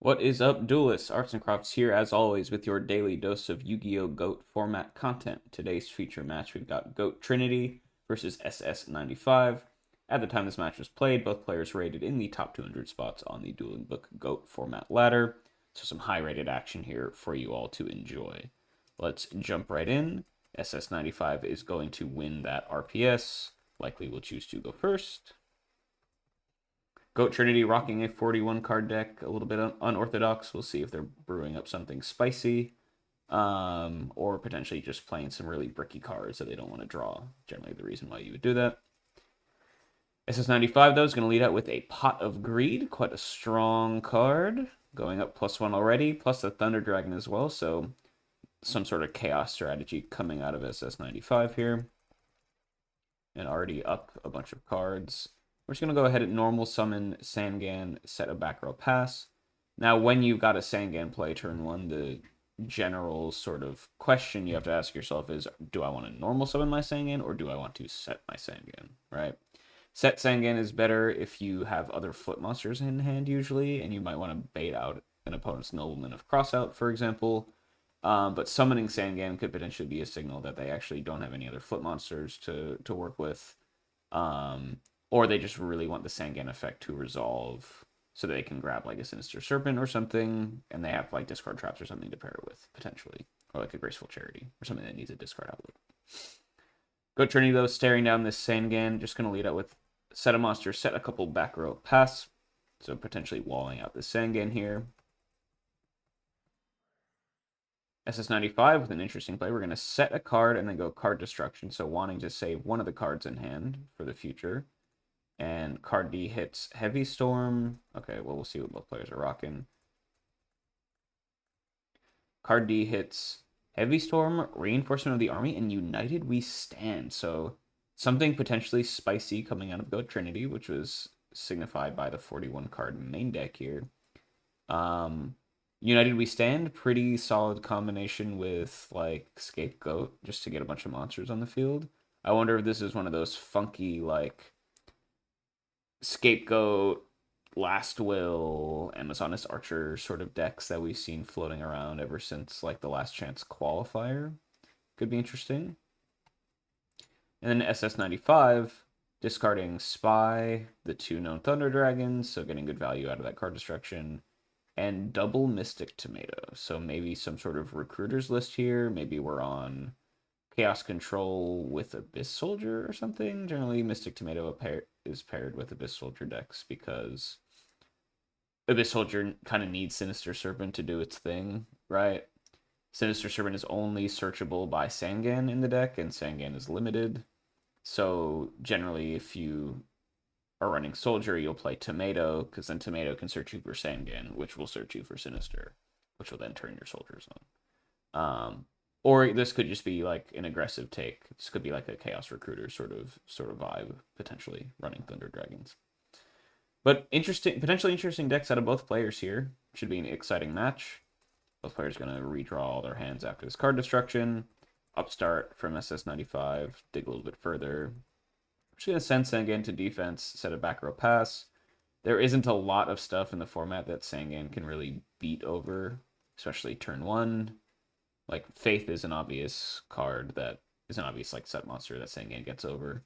What is up, duelists? Arts and Crafts here, as always, with your daily dose of Yu-Gi-Oh! GOAT format content. Today's feature match, we've got GOAT Trinity versus SS95. At the time this match was played, both players rated in the top 200 spots on the Dueling Book GOAT format ladder. So some high-rated action here for you all to enjoy. Let's jump right in. SS95 is going to win that RPS. Likely will choose to go first. Goat Trinity rocking a 41 card deck, a little bit unorthodox. We'll see if they're brewing up something spicy, or potentially just playing some really bricky cards that they don't want to draw. Generally, the reason why you would do that. SS95, though, is going to lead out with a Pot of Greed, quite a strong card, going up +1 already, plus the Thunder Dragon as well, so some sort of chaos strategy coming out of SS95 here. And already up a bunch of cards. We're just going to go ahead and normal summon Sangan, set a back row pass. Now, when you've got a Sangan play turn 1, the general sort of question you have to ask yourself is, do I want to normal summon my Sangan, or do I want to set my Sangan, right? Set Sangan is better if you have other foot monsters in hand, usually, and you might want to bait out an opponent's Nobleman of Crossout, for example. But summoning Sangan could potentially be a signal that they actually don't have any other foot monsters to work with. Or they just really want the Sangan effect to resolve so they can grab like a Sinister Serpent or something, and they have like discard traps or something to pair it with, potentially. Or like a Graceful Charity or something that needs a discard outlet. Go Trinity, though, staring down this Sangan, just going to lead out with set a monster, set a couple back row pass. So potentially walling out the Sangan here. SS95 with an interesting play. We're going to set a card and then go card destruction. So wanting to save one of the cards in hand for the future. And card D hits Heavy Storm. Okay, well, we'll see what both players are rocking. Card D hits Heavy Storm, Reinforcement of the Army, and United We Stand. So something potentially spicy coming out of Go Trinity, which was signified by the 41 card main deck here. United We Stand, pretty solid combination with like Scapegoat, just to get a bunch of monsters on the field. I wonder if this is one of those funky like Scapegoat, Last Will, Amazoness Archer sort of decks that we've seen floating around ever since like the Last Chance qualifier. Could be interesting. And then SS95, discarding Spy, the 2 known Thunder Dragons, so getting good value out of that card destruction, and double Mystic Tomato. So maybe some sort of recruiters list here. Maybe we're on Chaos Control with Abyss Soldier or something. Generally, Mystic Tomato is paired with Abyss Soldier decks because Abyss Soldier kind of needs Sinister Serpent to do its thing, right? Sinister Serpent is only searchable by Sangan in the deck, and Sangan is limited. So generally, if you are running Soldier, you'll play Tomato, because then Tomato can search you for Sangan, which will search you for Sinister, which will then turn your soldiers on. Or this could just be like an aggressive take. This could be like a Chaos Recruiter sort of vibe, potentially running Thunder Dragons. But potentially interesting decks out of both players here. Should be an exciting match. Both players going to redraw all their hands after this card destruction. Upstart from SS95, dig a little bit further. I'm just going to send Sangan to defense, set a back row pass. There isn't a lot of stuff in the format that Sangan can really beat over, especially turn 1. Like, Faith is an obvious card that is an obvious like set monster that Sangan gets over.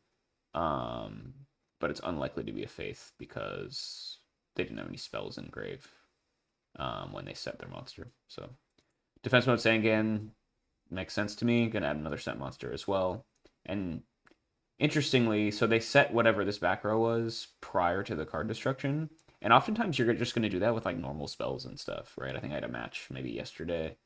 But it's unlikely to be a Faith because they didn't have any spells in grave when they set their monster. So defense mode Sangan makes sense to me. Gonna add another set monster as well. And interestingly, so they set whatever this back row was prior to the card destruction. And oftentimes you're just going to do that with like normal spells and stuff, right? I think I had a match maybe yesterday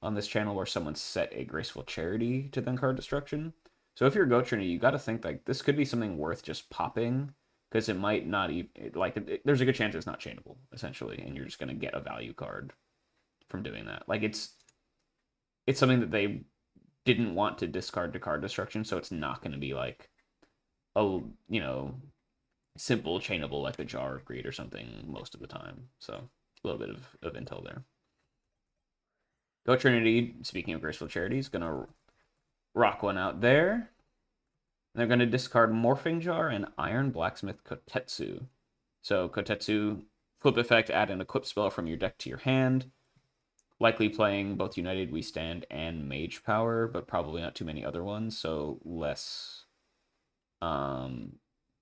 on this channel where someone set a Graceful Charity to then card destruction. So if you're Go Trinity, you got to think like this could be something worth just popping because it might not even there's a good chance it's not chainable essentially, and you're just going to get a value card from doing that. Like it's something that they didn't want to discard to card destruction, so it's not going to be like a simple chainable like the Jar of Greed or something most of the time. So a little bit of intel there. Go Trinity, speaking of Graceful Charity, is going to rock one out there. They're going to discard Morphing Jar and Iron Blacksmith Kotetsu. So Kotetsu, Flip effect, add an equip spell from your deck to your hand. Likely playing both United We Stand and Mage Power, but probably not too many other ones, so less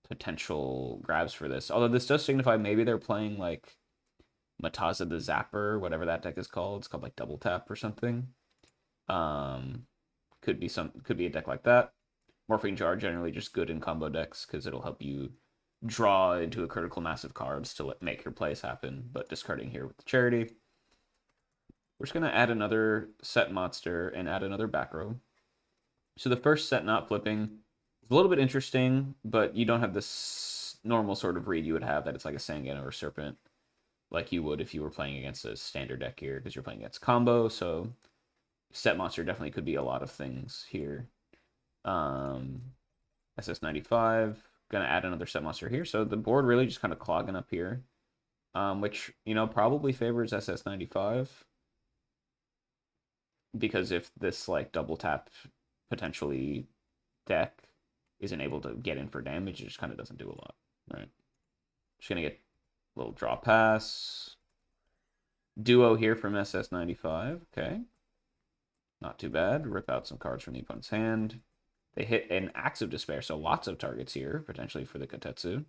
potential grabs for this. Although this does signify maybe they're playing like Mataza the Zapper, whatever that deck is called. It's called like Double Tap or something. Could be a deck like that. Morphing Jar generally just good in combo decks because it'll help you draw into a critical mass of cards to make your plays happen. But discarding here with the Charity. We're just gonna add another set monster and add another back row. So the first set not flipping is a little bit interesting, but you don't have this normal sort of read you would have that it's like a Sangan or a Serpent, like you would if you were playing against a standard deck here, because you're playing against combo. So set monster definitely could be a lot of things here. SS95, gonna add another set monster here. So the board really just kind of clogging up here, which, you know, probably favors SS95. Because if this like double tap potentially deck isn't able to get in for damage, it just kind of doesn't do a lot, right? Just gonna get a little draw pass. Duo here from SS95, okay. Not too bad. Rip out some cards from the opponent's hand. They hit an Axe of Despair, so lots of targets here, potentially for the Kotetsu.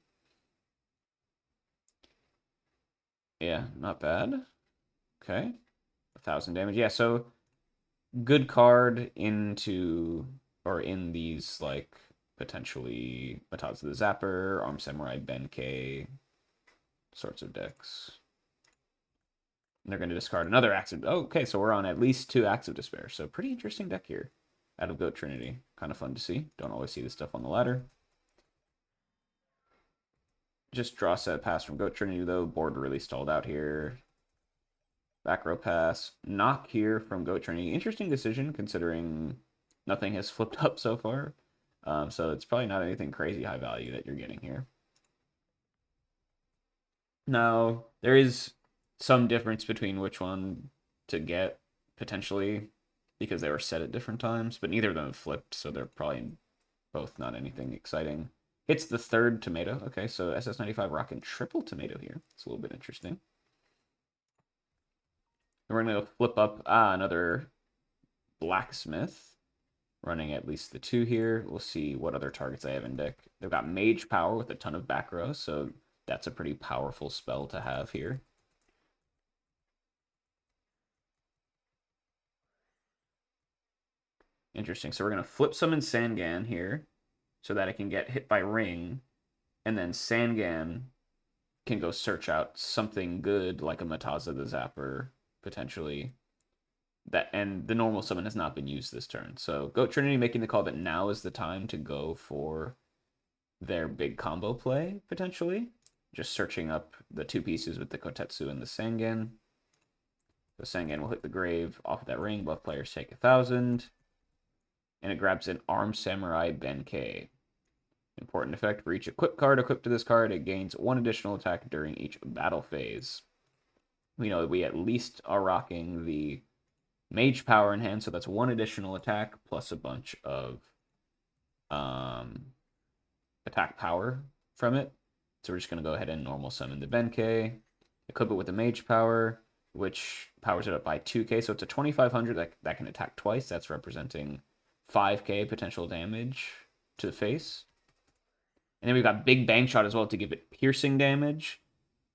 Yeah, not bad. Okay. 1,000 damage. Yeah, so good card into, or in these, like, potentially Mataza the Zapper, Arm Samurai, Benkei sorts of decks. And they're going to discard another Axe of... Oh, okay, so we're on at least 2 Axe of Despair. So pretty interesting deck here out of Goat Trinity. Kind of fun to see. Don't always see this stuff on the ladder. Just draw set pass from Goat Trinity, though. Board really stalled out here. Back row pass. Knock here from Goat Trinity. Interesting decision, considering nothing has flipped up so far. So it's probably not anything crazy high value that you're getting here. Now, there is some difference between which one to get, potentially, because they were set at different times, but neither of them have flipped, so they're probably both not anything exciting. Hits the third tomato. Okay, so SS95 rocking triple tomato here. It's a little bit interesting. And we're going to flip up another Blacksmith, running at least the 2 here. We'll see what other targets I have in deck. They've got Mage Power with a ton of back row, so that's a pretty powerful spell to have here. Interesting. So we're going to flip summon Sangan here so that it can get hit by Ring, and then Sangan can go search out something good like a Mataza the Zapper, potentially. And the normal summon has not been used this turn. So Goat Trinity making the call that now is the time to go for their big combo play, potentially. Just searching up the 2 pieces with the Kotetsu and the Sangan. The Sangan will hit the grave off of that ring. Both players take 1,000. And it grabs an Arm Samurai Benkei. Important effect for each equip card equipped to this card. It gains 1 additional attack during each battle phase. We know that we at least are rocking the Mage Power in hand, so that's 1 additional attack plus a bunch of attack power from it. So we're just going to go ahead and normal summon the Benkei, equip it with the Mage Power, which powers it up by 2k. So it's a 2,500 that can attack twice. That's representing 5k potential damage to the face. And then we've got Big Bang Shot as well to give it piercing damage,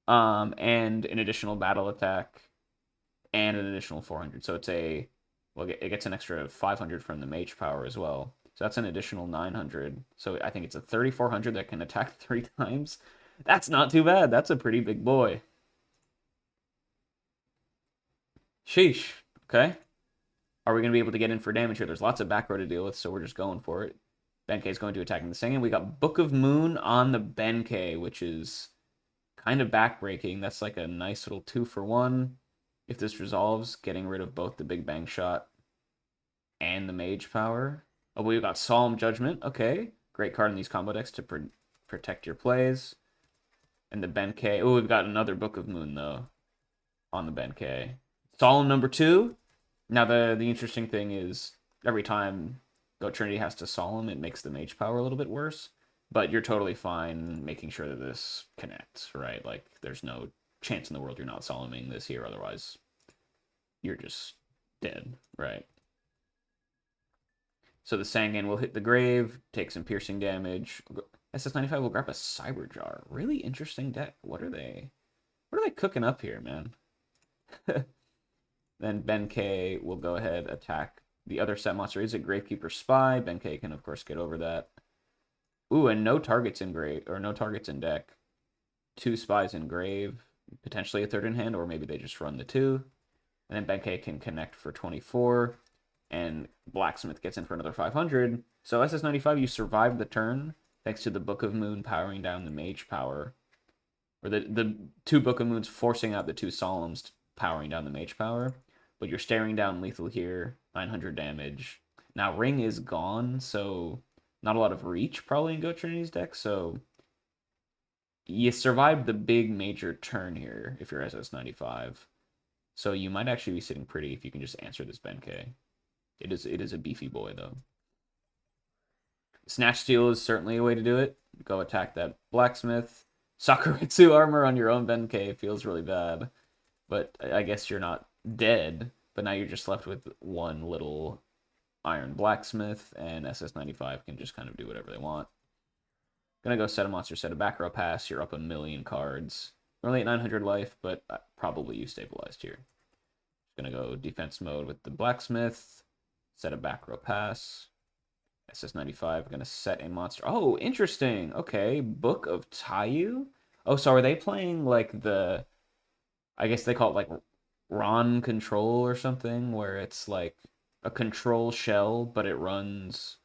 and an additional battle attack, and an additional 400. So it's it gets an extra 500 from the Mage Power as well. So that's an additional 900. So I think it's a 3,400 that can attack 3 times. That's not too bad. That's a pretty big boy. Sheesh. Okay. Are we going to be able to get in for damage here? There's lots of back row to deal with, so we're just going for it. Benkei is going to attack in the Sangan. We got Book of Moon on the Benkei, which is kind of backbreaking. That's like a nice little 2-for-1. If this resolves, getting rid of both the Big Bang Shot and the Mage Power. Oh, we've got Solemn Judgment. Okay. Great card in these combo decks to protect your plays. And the Benkei. Oh, we've got another Book of Moon, though, on the Benkei. Solemn number 2. Now, the interesting thing is, every time Goat Trinity has to Solemn, it makes the Mage Power a little bit worse. But you're totally fine making sure that this connects, right? Like, there's no chance in the world you're not solomoning this here, otherwise you're just dead, right? So the Sangan will hit the grave, take some piercing damage. SS95 will grab a Cyber Jar. Really interesting deck. What are they cooking up here, man? Then Benkei will go ahead, attack the other set monster. Is it Gravekeeper Spy? Benkei can, of course, get over that. Ooh, and no targets in grave, or no targets in deck. 2 spies in grave, potentially a third in hand, or maybe they just run the 2. And then Benkei can connect for 24, and Blacksmith gets in for another 500. So SS95, you survived the turn thanks to the Book of Moon powering down the Mage power. Or the 2 Book of Moons forcing out the 2 Solemns powering down the Mage power. But you're staring down lethal here, 900 damage. Now Ring is gone, so not a lot of reach probably in Go Trinity's deck, so you survived the big major turn here if you're SS95. So you might actually be sitting pretty if you can just answer this Benkei. It is a beefy boy, though. Snatch Steal is certainly a way to do it. Go attack that Blacksmith. Sakuretsu armor on your own Benkei feels really bad. But I guess you're not dead. But now you're just left with one little Iron Blacksmith, and SS95 can just kind of do whatever they want. Gonna go set a monster, set a back row pass. You're up a million cards. You're only at 900 life, but probably you stabilized here. Gonna go defense mode with the Blacksmith. Set a back row pass. SS95 gonna set a monster. Oh, interesting. Okay, Book of Taiyu. Oh, so are they playing like the? I guess they call it like Ron Control or something, where it's like a control shell, but it runs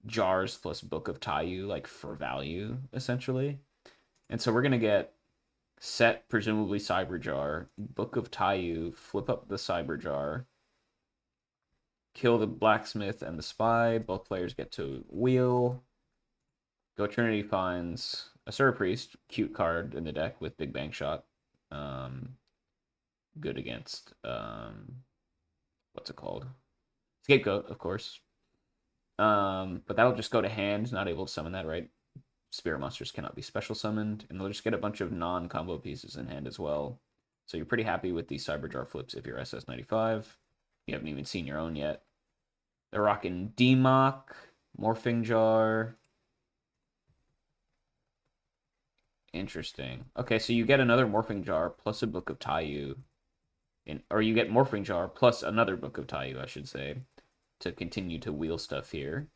jars plus Book of Taiyu like for value essentially. And so we're gonna get set presumably Cyber Jar, Book of Taiyu, flip up the Cyber Jar, kill the Blacksmith and the Spy. Both players get to wheel. Go Trinity finds a Sir Priest, cute card in the deck with Big Bang Shot. Good against what's it called? Scapegoat, of course. But that'll just go to hand, not able to summon that, right? Spirit monsters cannot be special summoned, and they'll just get a bunch of non-combo pieces in hand as well. So you're pretty happy with these Cyber Jar flips if you're SS95. You haven't even seen your own yet. They're rocking Demock, Morphing Jar. Interesting. Okay, so you get another Morphing Jar plus a Book of Taiyu. Or you get Morphing Jar plus another Book of Taiyu, I should say, to continue to wheel stuff here.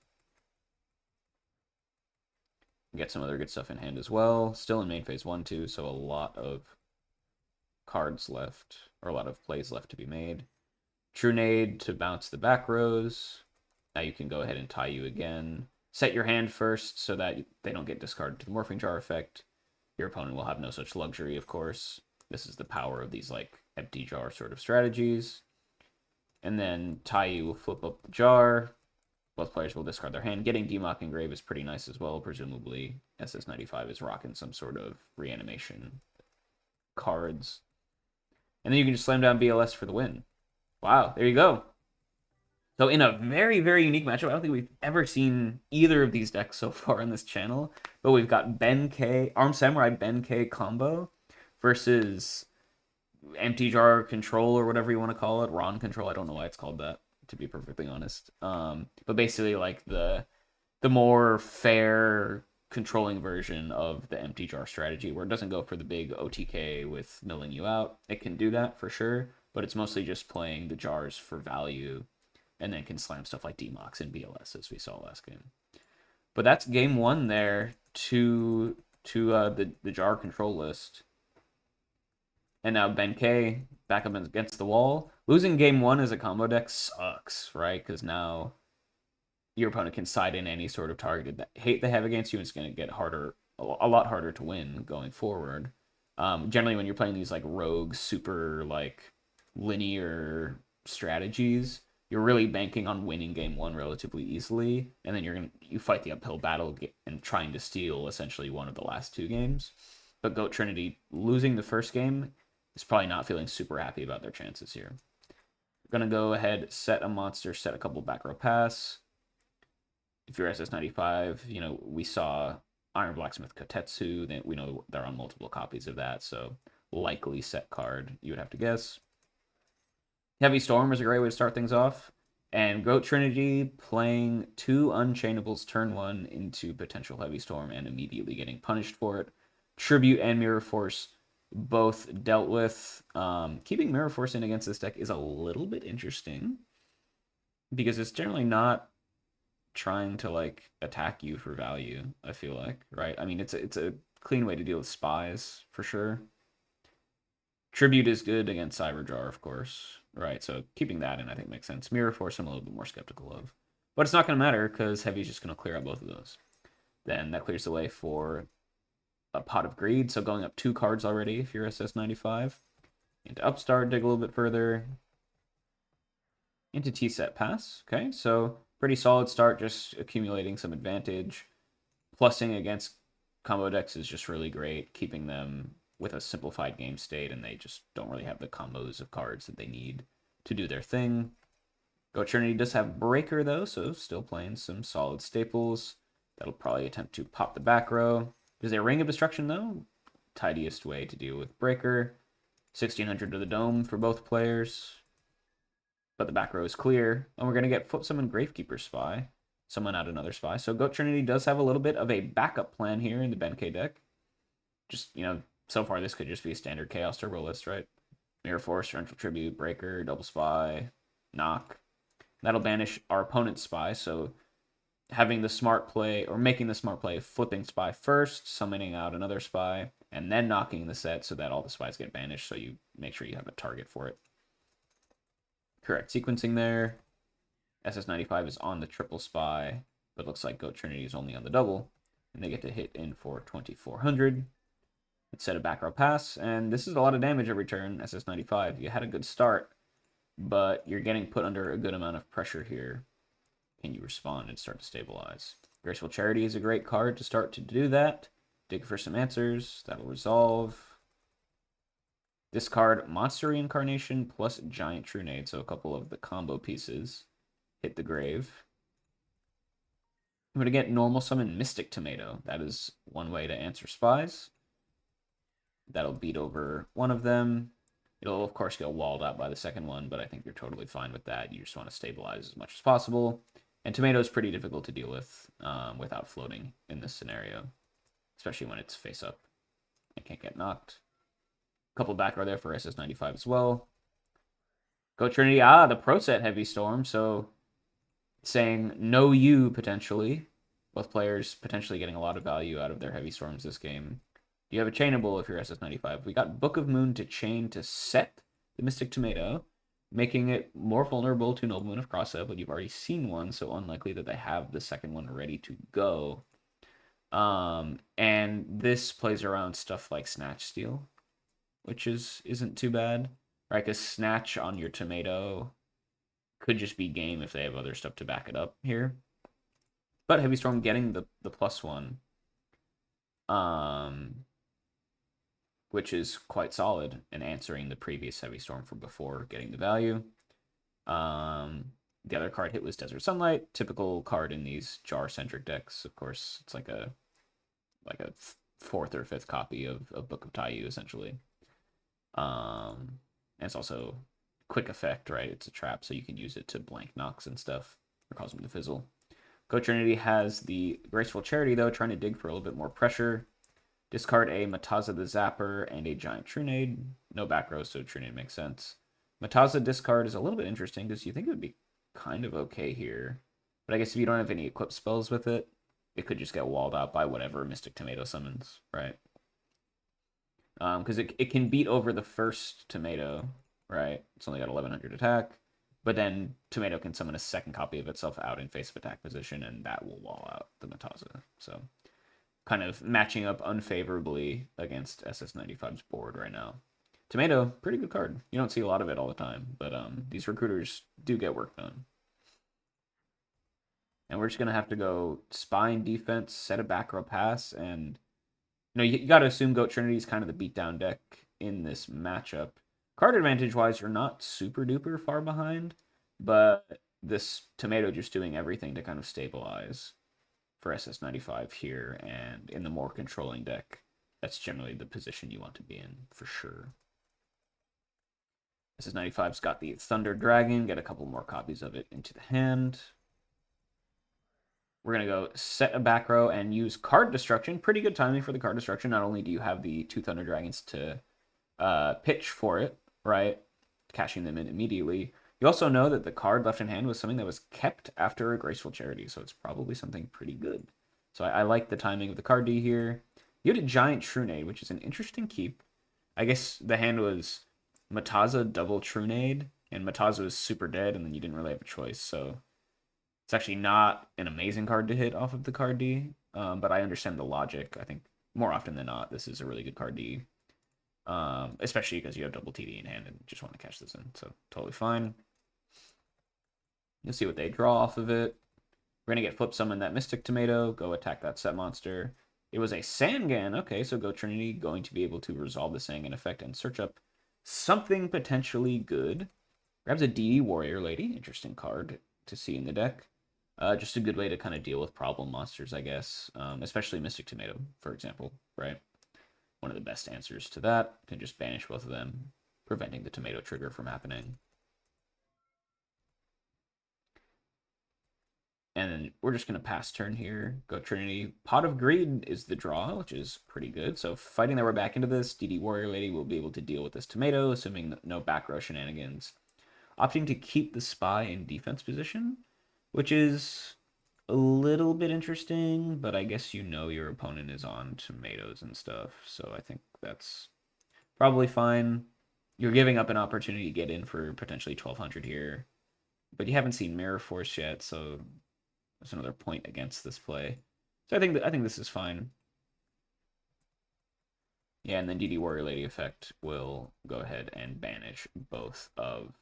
Get some other good stuff in hand as well. Still in main phase 1, too, so a lot of cards left, or a lot of plays left to be made. True Nade to bounce the back rows. Now you can go ahead and Taiyu again. Set your hand first so that they don't get discarded to the Morphing Jar effect. Your opponent will have no such luxury, of course. This is the power of these, like, empty jar sort of strategies. And then Taiyu will flip up the jar. Both players will discard their hand. Getting Demock and Grave is pretty nice as well. Presumably, SS95 is rocking some sort of reanimation cards. And then you can just slam down BLS for the win. Wow, there you go. So in a very, very unique matchup, I don't think we've ever seen either of these decks so far on this channel. But we've got Benkei, Armed Samurai Benkei combo versus Empty Jar Control, or whatever you want to call it. Ron Control, I don't know why it's called that, to be perfectly honest. But basically like the more fair controlling version of the Empty Jar strategy, where it doesn't go for the big OTK with milling you out. It can do that for sure, but it's mostly just playing the jars for value, and then can slam stuff like Demox and BLS, as we saw last game. But that's game 1 there to the jar control list. And now Benkei back up against the wall. Losing game 1 as a combo deck sucks, right? Because now your opponent can side in any sort of targeted that hate they have against you, and it's going to get harder, a lot harder to win going forward. Generally, when you're playing these like rogue, super like linear strategies, you're really banking on winning game 1 relatively easily, and then you fight the uphill battle and trying to steal essentially one of the last 2 games. But Goat Trinity losing the first game is probably not feeling super happy about their chances here. We're gonna go ahead, set a monster, set a couple back row pass. If you're SS95, you know, we saw Iron Blacksmith Kotetsu. We know they're on multiple copies of that, so likely set card, you would have to guess. Heavy Storm is a great way to start things off. And Goat Trinity playing 2 Unchainables turn 1 into potential Heavy Storm and immediately getting punished for it. Tribute and Mirror Force both dealt with. Keeping Mirror Force in against this deck is a little bit interesting because it's generally not trying to like attack you for value, I feel like, right? I mean, it's a clean way to deal with spies for sure. Tribute is good against Cyber Jar, of course, right? So keeping that in, I think, makes sense. Mirror Force, I'm a little bit more skeptical of. But it's not going to matter because Heavy's just going to clear out both of those. Then that clears the way for a Pot of Greed. So going up 2 cards already if you're SS95. Into Upstart, dig a little bit further. Into T-Set Pass. Okay, so pretty solid start, just accumulating some advantage. Plussing against combo decks is just really great, keeping them with a simplified game state, and they just don't really have the combos of cards that they need to do their thing. Go Trinity does have Breaker, though, so still playing some solid staples. That'll probably attempt to pop the back row. Does a Ring of Destruction, though? Tidiest way to deal with Breaker. 1600 to the Dome for both players. But the back row is clear. And we're going to get Flip Summon Gravekeeper Spy. Summon out another Spy. So Goat Trinity does have a little bit of a backup plan here in the Benkei deck. Just, so far, this could just be a standard Chaos Turbo list, right? Mirror Force, Torrential Tribute, Breaker, Double Spy, Knock. That'll banish our opponent's Spy, so having the smart play, or making the smart play, flipping Spy first, summoning out another Spy, and then knocking the set so that all the Spies get banished, so you make sure you have a target for it. Correct sequencing there. SS95 is on the triple Spy, but looks like Goat Trinity is only on the double, and they get to hit in for 2400. Instead of back row pass, and this is a lot of damage every turn, SS95. You had a good start, but you're getting put under a good amount of pressure here. Can you respond and start to stabilize? Graceful Charity is a great card to start to do that. Dig for some answers. That'll resolve. Discard Monster Reincarnation plus Giant Trunade, so a couple of the combo pieces hit the grave. I'm going to get normal summon Mystic Tomato. That is one way to answer spies. That'll beat over one of them. It'll, of course, get walled out by the second one, but I think you're totally fine with that. You just want to stabilize as much as possible. And Tomato is pretty difficult to deal with without floating in this scenario, especially when it's face up and can't get knocked. A couple back row there for SS95 as well. Go Trinity. The Pro Set Heavy Storm. So saying no you potentially. Both players potentially getting a lot of value out of their Heavy Storms this game. You have a chainable if you're SS95. We got Book of Moon to chain to set the Mystic Tomato, making it more vulnerable to Nobleman of Cross-Up, but you've already seen one, so unlikely that they have the second one ready to go. And this plays around stuff like Snatch Steal, which isn't too bad, right? Because Snatch on your Tomato could just be game if they have other stuff to back it up here. But Heavy Storm getting the +1. Which is quite solid in answering the previous Heavy Storm from before getting the value. The other card hit was Desert Sunlight, typical card in these jar-centric decks. Of course, it's like a 4th or 5th copy of Book of Taiyu, essentially. And it's also quick effect, right? It's a trap, so you can use it to blank knocks and stuff, or cause them to fizzle. Go Trinity has the Graceful Charity, though, trying to dig for a little bit more pressure. Discard a Mataza the Zapper and a Giant Trunade. No back row, so Trunade makes sense. Mataza discard is a little bit interesting because you think it would be kind of okay here. But I guess if you don't have any equip spells with it, it could just get walled out by whatever Mystic Tomato summons, right? Because it can beat over the first Tomato, right? It's only got 1100 attack. But then Tomato can summon a second copy of itself out in face of attack position, and that will wall out the Mataza. So kind of matching up unfavorably against SS95's board right now. Tomato, pretty good card. You don't see a lot of it all the time, but these recruiters do get work done. And we're just going to have to go spine defense, set a back row pass, and you got to assume Goat Trinity is kind of the beatdown deck in this matchup. Card advantage-wise, you're not super duper far behind, but this Tomato just doing everything to kind of stabilize for SS95 here and in the more controlling deck that's generally the position you want to be in, for sure. SS95's got the Thunder Dragon. Get a couple more copies of it into the hand. We're going to go set a back row and use card destruction. Pretty good timing for the card destruction. Not only do you have the 2 Thunder Dragons to pitch for it, right? Cashing them in immediately. You also know that the card left in hand was something that was kept after a Graceful Charity, so it's probably something pretty good. So I like the timing of the card D here. You had a Giant Trunade, which is an interesting keep. I guess the hand was Mataza double Trunade, and Mataza was super dead, and then you didn't really have a choice, so it's actually not an amazing card to hit off of the card D, but I understand the logic. I think more often than not, this is a really good card D. Especially because you have double TD in hand and just want to catch this in. So totally fine. You'll see what they draw off of it. We're going to get flip summon that Mystic Tomato. Go attack that set monster. It was a Sangan. Okay, so Go Trinity going to be able to resolve the Sangan effect and search up something potentially good. Grabs a DD Warrior Lady. Interesting card to see in the deck. Just a good way to kind of deal with problem monsters, I guess. Especially Mystic Tomato, for example, right? One of the best answers to that, can just banish both of them, preventing the tomato trigger from happening. And then we're just going to pass turn here. Go Trinity. Pot of Greed is the draw, which is pretty good. So fighting that we're back into this, DD Warrior Lady will be able to deal with this tomato, assuming no back row shenanigans. Opting to keep the spy in defense position, which is a little bit interesting, but I guess you know your opponent is on tomatoes and stuff, so I think that's probably fine. You're giving up an opportunity to get in for potentially 1200 here, but you haven't seen Mirror Force yet, so that's another point against this play. So I think this is fine. Yeah, and then DD Warrior Lady effect will go ahead and banish both of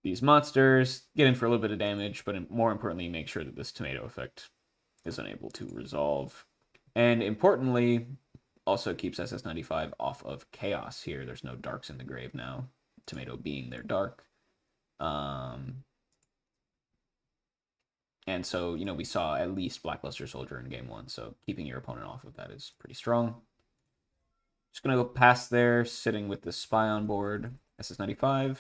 these monsters, get in for a little bit of damage, but more importantly, make sure that this tomato effect is unable to resolve. And importantly, also keeps SS95 off of chaos here. There's no darks in the grave now, tomato being their dark. And so, you know, we saw at least Blackluster Soldier in game 1, so keeping your opponent off of that is pretty strong. Just going to go past there, sitting with the Spy on board, SS95.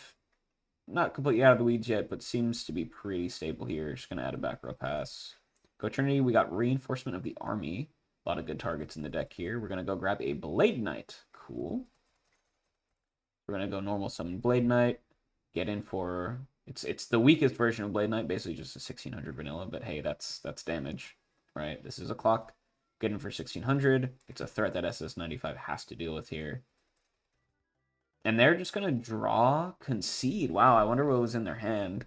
Not completely out of the weeds yet, but seems to be pretty stable here. Just going to add a back row pass. Go Trinity, we got Reinforcement of the Army. A lot of good targets in the deck here. We're going to go grab a Blade Knight. Cool. We're going to go normal summon Blade Knight. Get in for... It's the weakest version of Blade Knight, basically just a 1600 vanilla, but hey, that's damage, right? This is a clock. Get in for 1600. It's a threat that SS95 has to deal with here. And they're just going to draw Concede. Wow, I wonder what was in their hand.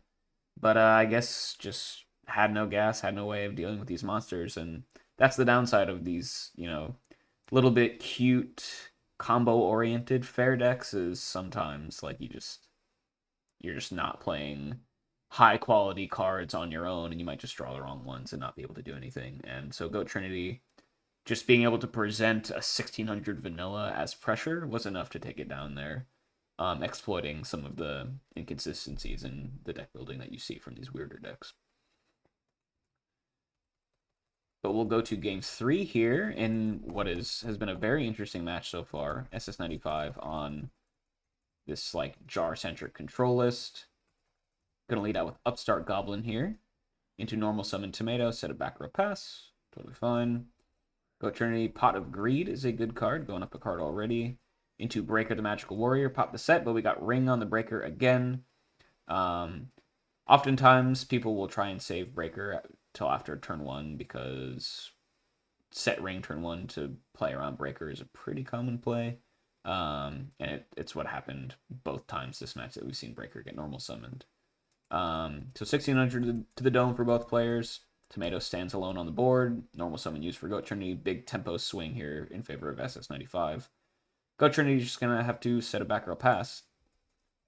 But I guess just had no gas, had no way of dealing with these monsters. And that's the downside of these, you know, little bit cute, combo-oriented fair decks is sometimes, like, you're just not playing high-quality cards on your own, and you might just draw the wrong ones and not be able to do anything. And so Go Trinity, just being able to present a 1600 vanilla as pressure was enough to take it down there, exploiting some of the inconsistencies in the deck building that you see from these weirder decks. But we'll go to game 3 here in what has been a very interesting match so far. SS95 on this like jar-centric control list. Gonna lead out with Upstart Goblin here. Into normal summon Tomato, set a back row pass. Totally fine. Go Trinity, Pot of Greed is a good card, going up a card already. Into Breaker the Magical Warrior, pop the set, but we got Ring on the Breaker again. Oftentimes, people will try and save Breaker till after turn 1 because set Ring turn 1 to play around Breaker is a pretty common play. And it's what happened both times this match that we've seen Breaker get normal summoned. So 1600 to the dome for both players. Tomato stands alone on the board. Normal summon used for Goat Trinity. Big tempo swing here in favor of SS95. Goat Trinity is just going to have to set a back row pass.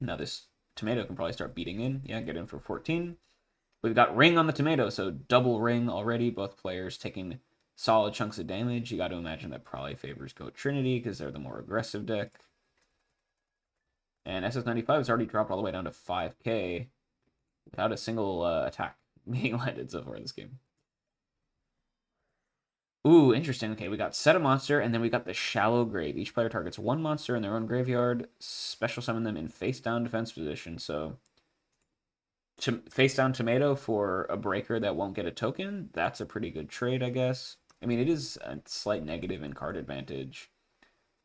Now this Tomato can probably start beating in. Yeah, get in for 14. We've got Ring on the Tomato, so double Ring already. Both players taking solid chunks of damage. You got to imagine that probably favors Goat Trinity because they're the more aggressive deck. And SS95 has already dropped all the way down to 5k without a single attack being landed so far in this game. Ooh, interesting. Okay, we got set a monster, and then we got the shallow grave. Each player targets one monster in their own graveyard, special summon them in face down defense position. So, face down tomato for a breaker that won't get a token, that's a pretty good trade, I guess. I mean, it is a slight negative in card advantage.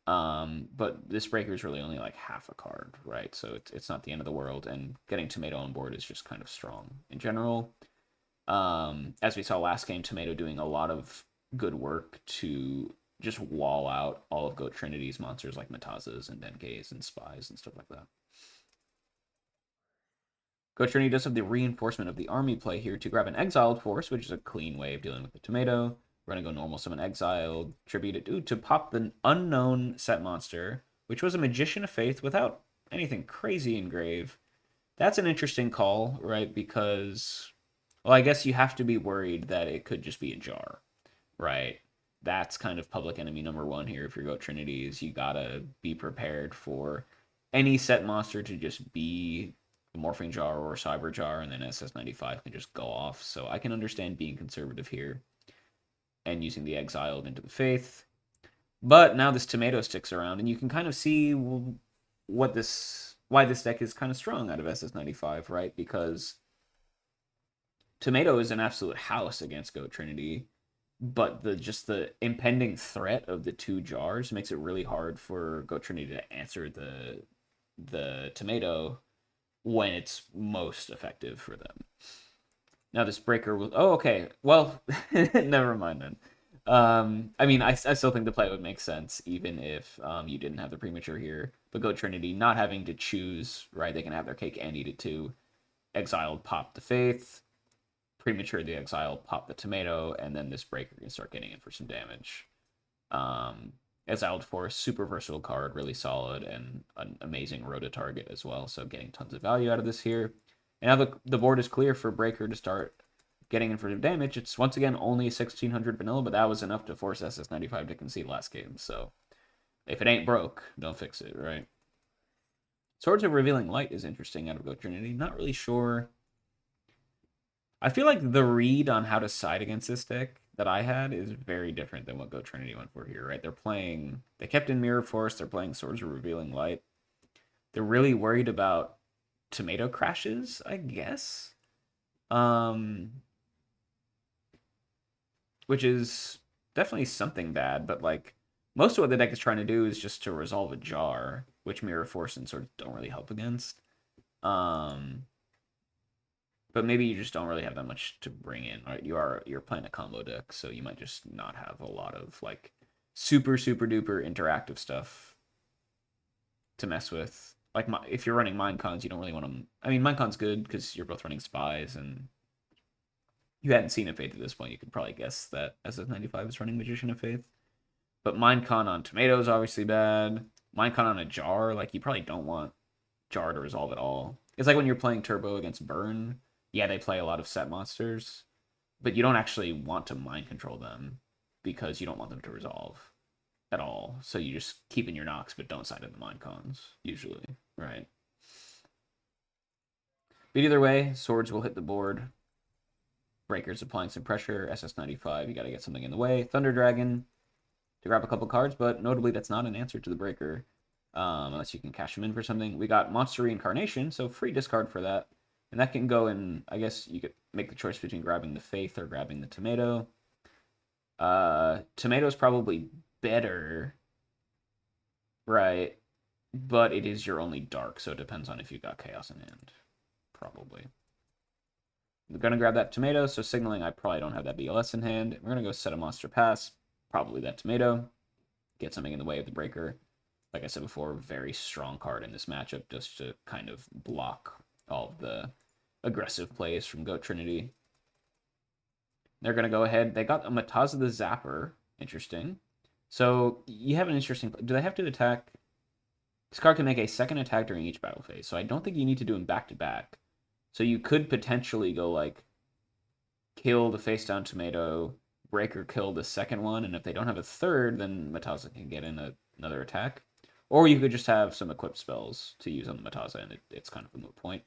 But this breaker is really only like half a card, right? So it's not the end of the world, and getting tomato on board is just kind of strong in general. As we saw last game, tomato doing a lot of good work to just wall out all of Goat Trinity's monsters like Matazas and Denkeis and Spies and stuff like that. Goat Trinity does have the reinforcement of the army play here to grab an exiled force, which is a clean way of dealing with the tomato. We're going to go normal summon exiled, tribute it to pop the unknown set monster, which was a Magician of Faith without anything crazy engrave. That's an interesting call, right? Because, well, I guess you have to be worried that it could just be a jar, right? That's kind of public enemy number one here if you're Goat Trinity, is you gotta be prepared for any set monster to just be a Morphing Jar or a Cyber Jar, and then SS95 can just go off. So I can understand being conservative here and using the Exiled into the Faith. But now this tomato sticks around, and you can kind of see why this deck is kind of strong out of SS95, right? Because tomato is an absolute house against Goat Trinity, but the impending threat of the two jars makes it really hard for Goat Trinity to answer the tomato when it's most effective for them. Now this breaker will. Oh, okay. Well, never mind then. I mean, I still think the play would make sense even if you didn't have the premature here. But Goat Trinity not having to choose, right? They can have their cake and eat it too. Exiled, pop the Faith. Premature the Exiled, pop the tomato, and then this breaker can start getting in for some damage. Exiled Force, super versatile card, really solid, and an amazing rota target as well. So getting tons of value out of this here. And now the board is clear for breaker to start getting in for some damage. It's once again only 1600 vanilla, but that was enough to force SS95 to concede last game. So if it ain't broke, don't fix it, right? Swords of Revealing Light is interesting out of Goat Trinity. Not really sure. I feel like the read on how to side against this deck that I had is very different than what Goat Trinity went for here, right? They kept in Mirror Force, they're playing Swords of Revealing Light. They're really worried about tomato crashes, I guess. Which is definitely something bad, but like most of what the deck is trying to do is just to resolve a jar, which Mirror Force and Swords don't really help against. But maybe you just don't really have that much to bring in. Right? You're playing a combo deck, so you might just not have a lot of like super duper interactive stuff to mess with. Like if you're running Mindcons, you don't really want to. I mean, Mindcon's good because you're both running Spies, and you hadn't seen a Faith at this point. You could probably guess that SS95 is running Magician of Faith. But Mindcon on Tomato is obviously bad. Mindcon on a Jar, like you probably don't want Jar to resolve at all. It's like when you're playing Turbo against Burn. Yeah, they play a lot of set monsters, but you don't actually want to mind control them because you don't want them to resolve at all. So you just keep in your Nox, but don't side in the mind cons, usually, right? But either way, swords will hit the board. Breakers applying some pressure. SS95, you got to get something in the way. Thunder Dragon to grab a couple cards, but notably that's not an answer to the breaker, unless you can cash them in for something. We got Monster Reincarnation, so free discard for that. And that can go in, I guess you could make the choice between grabbing the Faith or grabbing the Tomato. Tomato's probably better, right? But it is your only dark, so it depends on if you got Chaos in hand. Probably. We're going to grab that Tomato, so signaling I probably don't have that BLS in hand. We're going to go set a Monster Pass, probably that Tomato. Get something in the way of the breaker. Like I said before, very strong card in this matchup just to kind of block all of the aggressive plays from Goat Trinity. They're going to go ahead. They got a Mataza the Zapper. Interesting. So you have an interesting... Do they have to attack? This card can make a second attack during each battle phase, so I don't think you need to do them back-to-back. So you could potentially go, like, kill the face-down Tomato, breaker kill the second one, and if they don't have a third, then Mataza can get in another attack. Or you could just have some equipped spells to use on the Mataza, and it's kind of a moot point.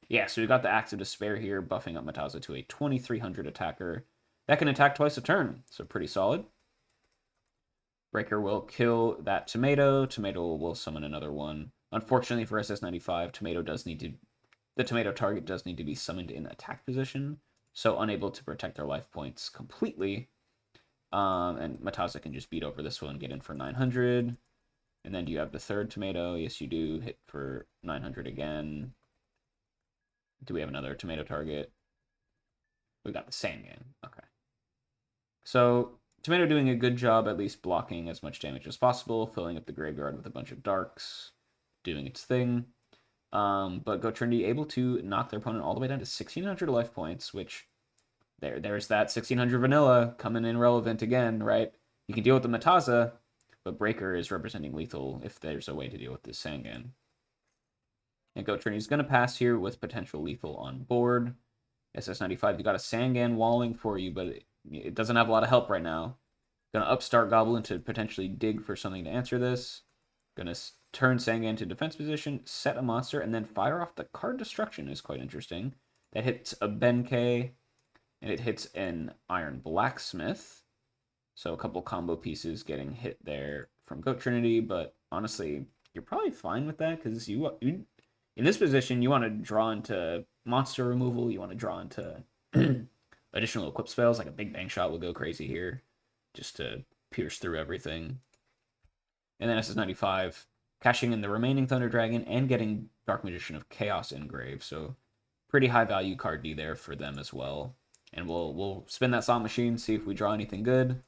Yeah, so we got the Axe of Despair here, buffing up Mataza to a 2300 attacker. That can attack twice a turn, so pretty solid. Breaker will kill that tomato. Tomato will summon another one. Unfortunately for SS95, the tomato target does need to be summoned in attack position, so unable to protect their life points completely. And Mataza can just beat over this one, get in for 900. And then do you have the third tomato? Yes, you do. Hit for 900 again. Do we have another tomato target? We got the Sangan. Okay. So tomato doing a good job at least blocking as much damage as possible, filling up the graveyard with a bunch of darks, doing its thing. But Go Trinity able to knock their opponent all the way down to 1,600 life points, which there's that 1,600 vanilla coming in relevant again, right? You can deal with the Mataza, but Breaker is representing lethal if there's a way to deal with this Sangan. And Go Trinity's going to pass here with potential lethal on board. SS95, you got a Sangan walling for you, but it doesn't have a lot of help right now. Gonna upstart Goblin to potentially dig for something to answer this. Gonna turn Sangan to defense position, set a monster, and then fire off the card destruction is quite interesting. That hits a Benkei, and it hits an Iron Blacksmith. So a couple combo pieces getting hit there from Goat Trinity, but honestly, you're probably fine with that because you in this position you want to draw into monster removal, you want to draw into additional equip spells, like a Big Bang Shot will go crazy here, just to pierce through everything. And then SS95 cashing in the remaining Thunder Dragon and getting Dark Magician of Chaos engraved, so pretty high value card D there for them as well. And we'll spin that slot machine, see if we draw anything good.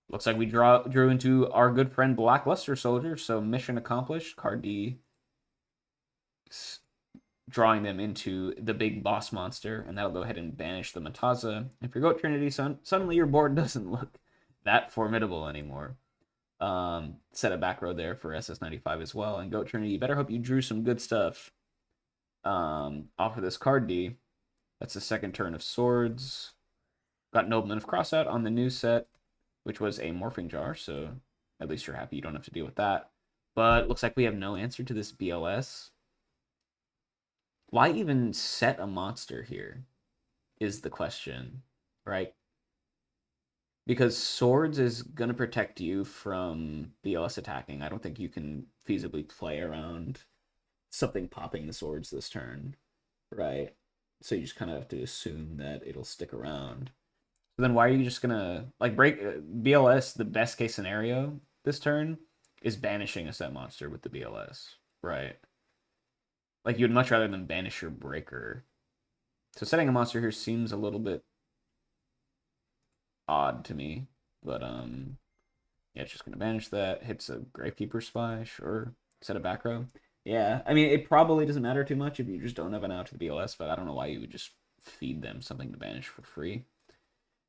Looks like we drew into our good friend Blackluster Soldier, so mission accomplished. Card D drawing them into the big boss monster, and that'll go ahead and banish the Mataza. If you go Trinity, suddenly your board doesn't look that formidable anymore. Set a back row there for SS95 as well, and Goat Trinity, you better hope you drew some good stuff off of this card D. That's the second turn of Swords. Got Nobleman of Crossout on the new set, which was a Morphing Jar, so at least you're happy you don't have to deal with that. But looks like we have no answer to this BLS. Why even set a monster here is the question, right? Because Swords is going to protect you from BLS attacking. I don't think you can feasibly play around something popping the Swords this turn, right? So you just kind of have to assume that it'll stick around. So then why are you just going to, like, break BLS? The best case scenario this turn is banishing a set monster with the BLS, right? Like, you'd much rather than banish your Breaker. So setting a monster here seems a little bit odd to me, but yeah, it's just gonna banish that. Hits a Gravekeeper Spy, sure. Set a back row. Yeah, I mean, it probably doesn't matter too much if you just don't have an out to the BLS, but I don't know why you would just feed them something to banish for free.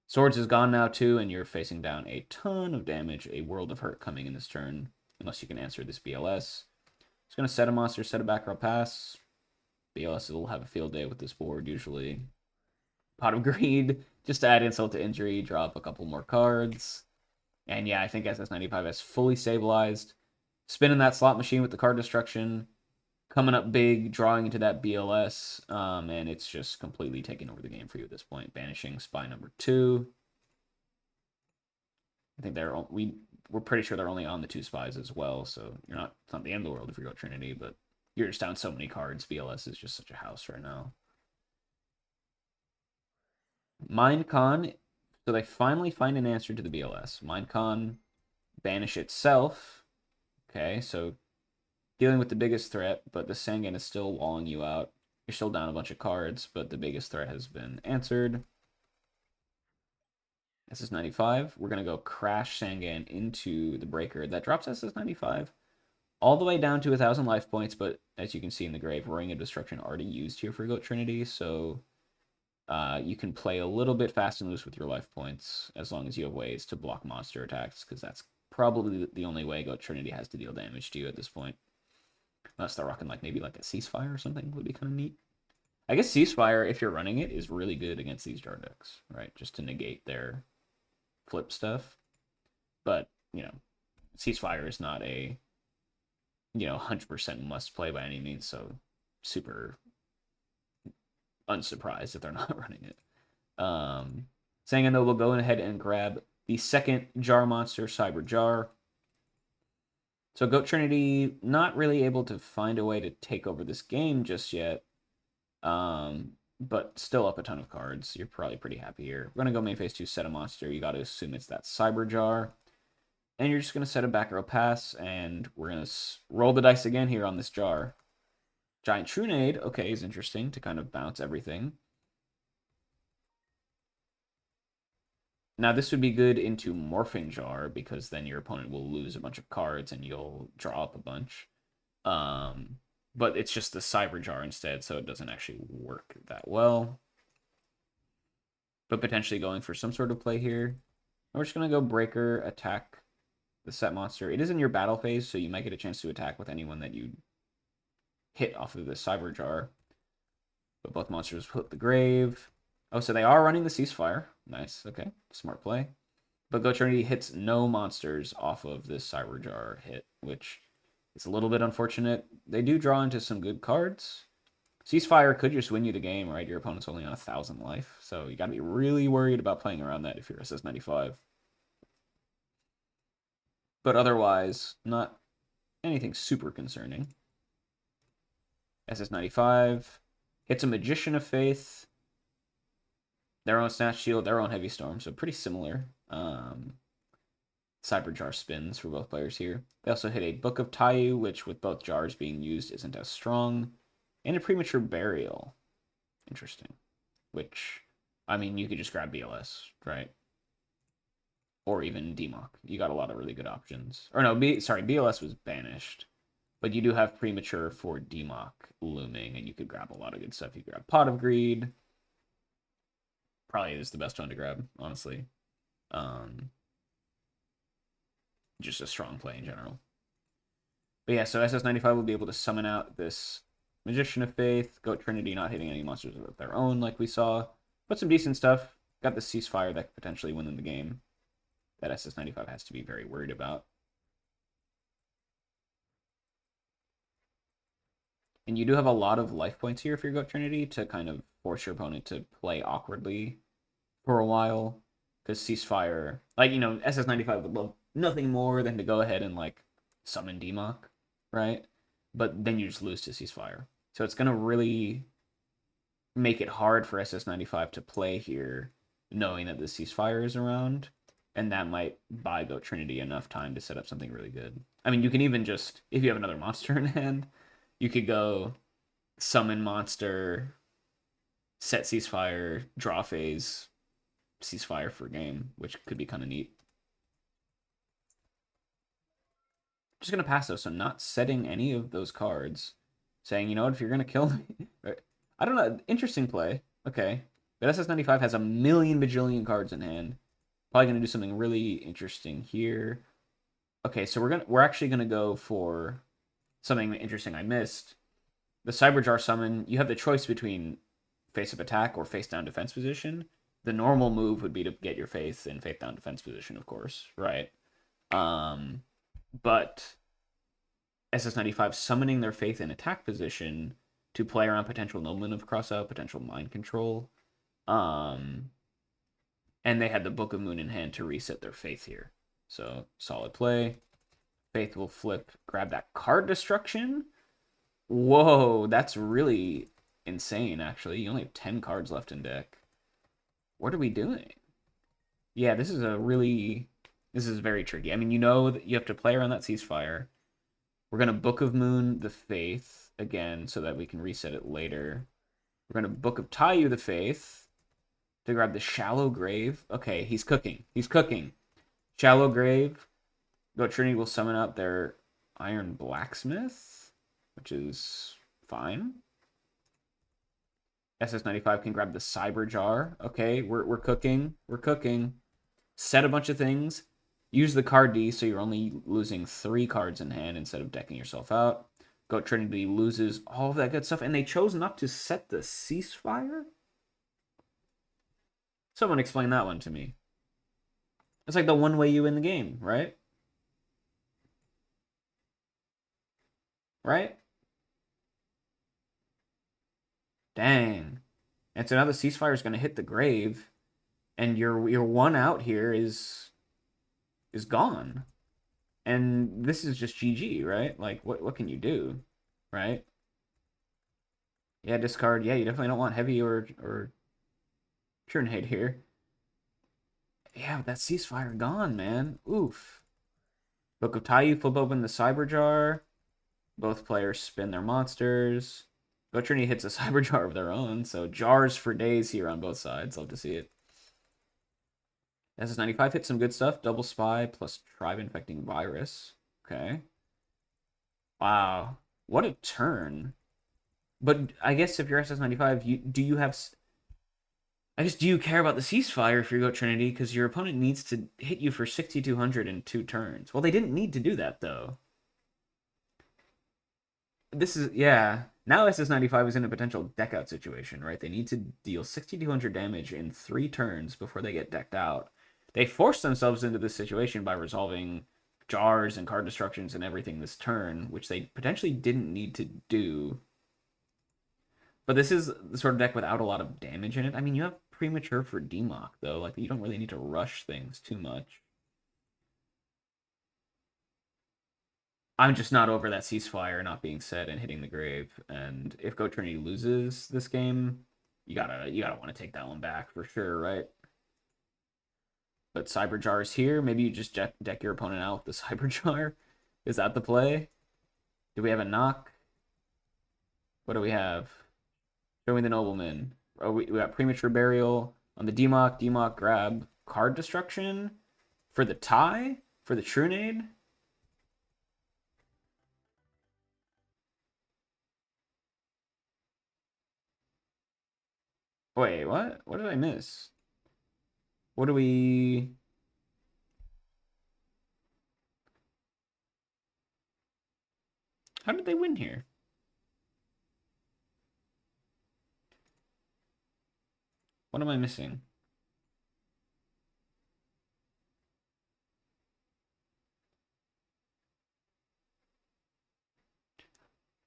Swords is gone now too, and you're facing down a ton of damage, a world of hurt coming in this turn, unless you can answer this BLS. It's gonna set a monster, set a back row pass. BLS will have a field day with this board usually. Pot of Greed, just to add insult to injury, draw up a couple more cards. And yeah, I think SS95 has fully stabilized. Spinning that slot machine with the card destruction, coming up big, drawing into that BLS, and it's just completely taking over the game for you at this point. Banishing Spy number 2. I think we're pretty sure they're only on the 2 spies as well, so it's not the end of the world if you go Trinity, but you're just down so many cards. BLS is just such a house right now. Mindcon, so they finally find an answer to the BLS. Mindcon, banish itself. Okay, so dealing with the biggest threat, but the Sangan is still walling you out. You're still down a bunch of cards, but the biggest threat has been answered. SS95, we're going to go crash Sangan into the Breaker. That drops SS95 all the way down to 1,000 life points, but as you can see in the grave, Ring of Destruction already used here for Goat Trinity, so you can play a little bit fast and loose with your life points as long as you have ways to block monster attacks, because that's probably the only way Goat Trinity has to deal damage to you at this point. Unless they're rocking maybe like a Ceasefire or something would be kind of neat. I guess Ceasefire, if you're running it, is really good against these Jar decks, right? Just to negate their flip stuff. But, Ceasefire is not a, 100% must play by any means, so super unsurprised if they're not running it. Sangan, though, will go ahead and grab the second jar monster, Cyber Jar. So Goat Trinity not really able to find a way to take over this game just yet. But still up a ton of cards. You're probably pretty happy here. We're going to go main phase 2, set a monster. You got to assume it's that Cyber Jar. And you're just going to set a back row pass, and we're going to roll the dice again here on this jar. Giant Trunade, okay, is interesting to kind of bounce everything. Now, this would be good into Morphing Jar, because then your opponent will lose a bunch of cards, and you'll draw up a bunch. But it's just the Cyber Jar instead, so it doesn't actually work that well. But potentially going for some sort of play here. We're just going to go Breaker, attack the set monster. It is in your battle phase, so you might get a chance to attack with anyone that you hit off of the Cyber Jar. But both monsters hit the grave. Oh, so they are running the Ceasefire. Nice, okay, smart play. But Goat Trinity hits no monsters off of this Cyber Jar hit, which is a little bit unfortunate. They do draw into some good cards. Ceasefire could just win you the game, right? Your opponent's only on 1,000 life, so you gotta be really worried about playing around that if you're SS95. But otherwise, not anything super concerning. SS95 hits a Magician of Faith, their own Snatch Shield, their own Heavy Storm, so pretty similar. Cyber Jar spins for both players here. They also hit a Book of Taiyu, which with both jars being used isn't as strong, and a Premature Burial. Interesting. Which, I mean, you could just grab BLS, right? Or even DMOC. You got a lot of really good options. Or no, BLS was banished. But you do have Premature for DMOC looming, and you could grab a lot of good stuff. You grab Pot of Greed. Probably is the best one to grab, honestly. Just a strong play in general. But yeah, so SS95 will be able to summon out this Magician of Faith, Goat Trinity not hitting any monsters of their own like we saw. But some decent stuff. Got the Ceasefire that could potentially win them the game. That SS95 has to be very worried about. And you do have a lot of life points here for your Goat Trinity to kind of force your opponent to play awkwardly for a while. Because Ceasefire, like, you know, SS95 would love nothing more than to go ahead and, like, summon DMOC, right? But then you just lose to Ceasefire. So it's going to really make it hard for SS95 to play here, knowing that the Ceasefire is around. And that might buy Goat Trinity enough time to set up something really good. I mean, you can even just, if you have another monster in hand, you could go summon monster, set Ceasefire, draw phase, Ceasefire for game, which could be kind of neat. Just going to pass those, so not setting any of those cards. Saying, you know what, if you're going to kill me... I don't know, interesting play. Okay. But SS95 has a million bajillion cards in hand. Probably going to do something really interesting here. Okay, so we're actually going to go for something interesting I missed. The Cyber Jar summon, you have the choice between face-up attack or face-down defense position. The normal move would be to get your faith in face-down defense position, of course, right? But SS95 summoning their faith in attack position to play around potential Nobleman of Crossout, potential mind control. And they had the Book of Moon in hand to reset their faith here. So, solid play. Faith will flip, grab that card destruction. Whoa, that's really insane, actually. You only have 10 cards left in deck. What are we doing? Yeah, this is very tricky. I mean, you know that you have to play around that Ceasefire. We're going to Book of Moon the Faith again so that we can reset it later. We're going to Book of Taiyu the Faith to grab the Shallow Grave. Okay, he's cooking. He's cooking. Shallow Grave. Goat Trinity will summon out their Iron Blacksmith, which is fine. SS95 can grab the Cyber Jar. Okay, we're cooking. We're cooking. Set a bunch of things. Use the card D so you're only losing 3 cards in hand instead of decking yourself out. Goat Trinity loses all of that good stuff. And they chose not to set the Ceasefire? Someone explain that one to me. It's like the one way you win the game, right? Right? Dang. And so now the Ceasefire is going to hit the grave. And your one out here is is gone. And this is just GG, right? Like, what can you do, right? Yeah, discard. Yeah, you definitely don't want heavy or Trinade here. Yeah, that ceasefire gone, man. Oof. Book of Taiyu, flip open the Cyber Jar. Both players spin their monsters. Go Trinity hits a Cyber Jar of their own, so jars for days here on both sides. Love to see it. SS95 hits some good stuff. Double Spy plus Tribe Infecting Virus. Okay. Wow. What a turn. But I guess if you're SS95, do you have... I guess, do you care about the ceasefire if you go Trinity? Because your opponent needs to hit you for 6,200 in 2 turns. Well, they didn't need to do that, though. This is, yeah. Now SS95 is in a potential deck out situation, right? They need to deal 6,200 damage in 3 turns before they get decked out. They forced themselves into this situation by resolving jars and card destructions and everything this turn, which they potentially didn't need to do. But this is the sort of deck without a lot of damage in it. I mean, you have Premature for Demock, though. Like, you don't really need to rush things too much. I'm just not over that ceasefire not being set and hitting the grave. And if Go Trinity loses this game, you gotta want to take that one back for sure, right? But Cyber Jar is here. Maybe you just deck your opponent out with the Cyber Jar. Is that the play? Do we have a knock? What do we have? Show me the Nobleman. Oh, we got Premature Burial on the Demock. Demock grab card destruction for the tie for the Trunade. Wait, what? What did I miss? What do we... How did they win here? What am I missing?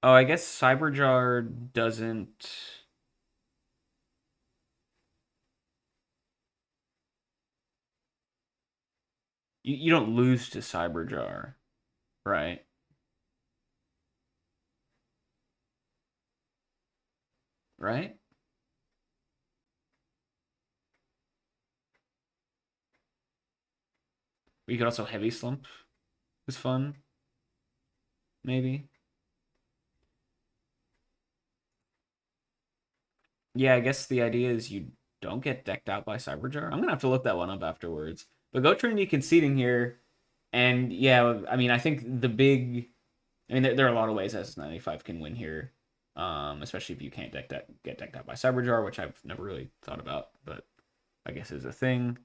Oh, I guess Cyberjar doesn't... You don't lose to Cyberjar, right? Right? You could also Heavy Slump. Is fun. Maybe. Yeah, I guess the idea is you don't get decked out by Cyberjar. I'm gonna have to look that one up afterwards. But Go Trinity conceding here, and yeah, I mean, I think the big, I mean, there are a lot of ways SS95 can win here, especially if you can't get decked out by Cyberjar, which I've never really thought about, but I guess is a thing.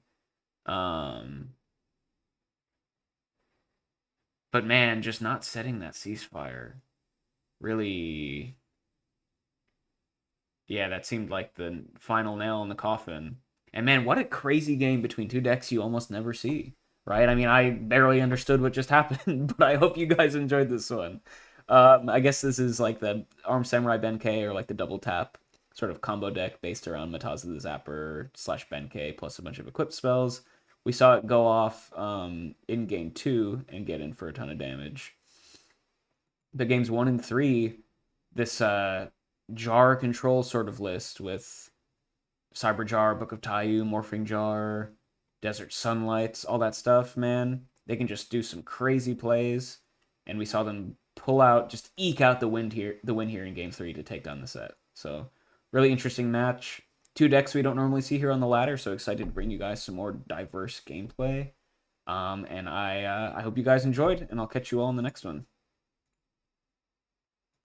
Um, but man, just not setting that ceasefire really, yeah, that seemed like the final nail in the coffin. And man, what a crazy game between two decks you almost never see, right? I mean, I barely understood what just happened, but I hope you guys enjoyed this one. I guess this is like the Armed Samurai Benkei or like the double tap sort of combo deck based around Mataza the Zapper / Benkei plus a bunch of equipped spells. We saw it go off in game 2 and get in for a ton of damage. The games 1 and 3, this jar control sort of list with Cyber Jar, Book of Taiyu, Morphing Jar, Desert Sunlights, all that stuff, man. They can just do some crazy plays, and we saw them pull out, just eke out the win here in game 3 to take down the set. So really interesting match. 2 decks we don't normally see here on the ladder, so excited to bring you guys some more diverse gameplay. And I hope you guys enjoyed, and I'll catch you all in the next one.